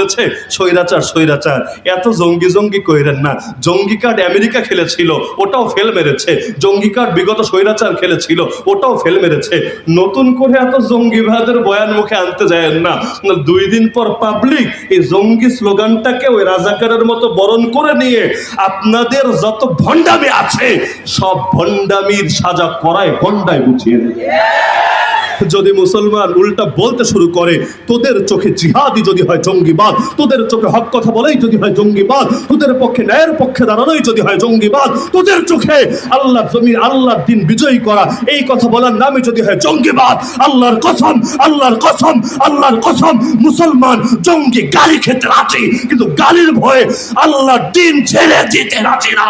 বলেছে স্বৈরাচার স্বৈরাচার, এত জঙ্গি জঙ্গি কইরেন না। জঙ্গি কার্ড আমেরিকা খেলেছিল, ওটাও ফেল মেরেছে। জঙ্গি কার্ড বিগত স্বৈরাচার খেলেছিল, ওটাও ফেল মেরেছে। নতুন করে এত জঙ্গিবাদের বয়ান মুখে আনতে যায় না। 2 দিন পর পাবলিক এই জঙ্গি স্লোগানটাকে ওই রাজাকারের মতো বরণ করে নিয়ে আপনাদের যত ভণ্ডামি আছে সব ভণ্ডামির সাজা করায় ভণ্ডায় বুঝিয়ে দেবে। যদি মুসলমান উল্টা বলতে শুরু করে তোদের চোখে জিহাদি যদি হয় জঙ্গিবাদ, তোদের চোখে হক কথা বলেই যদি হয় জঙ্গিবাদ, তোদের পক্ষে ন্যায়ের পক্ষে দাঁড়ানোই যদি হয় জঙ্গিবাদ, তোদের চোখে আল্লাহ জমিন আল্লাহর দিন বিজয়ী করা এই কথা বলার নামে যদি হয় জঙ্গিবাদ, আল্লাহর কসম আল্লাহর কসম আল্লাহর কসম মুসলমান জঙ্গি গালি খেতে রাজি, কিন্তু গালির ভয়ে আল্লাহর দিন ছেড়ে দিতে রাজি না।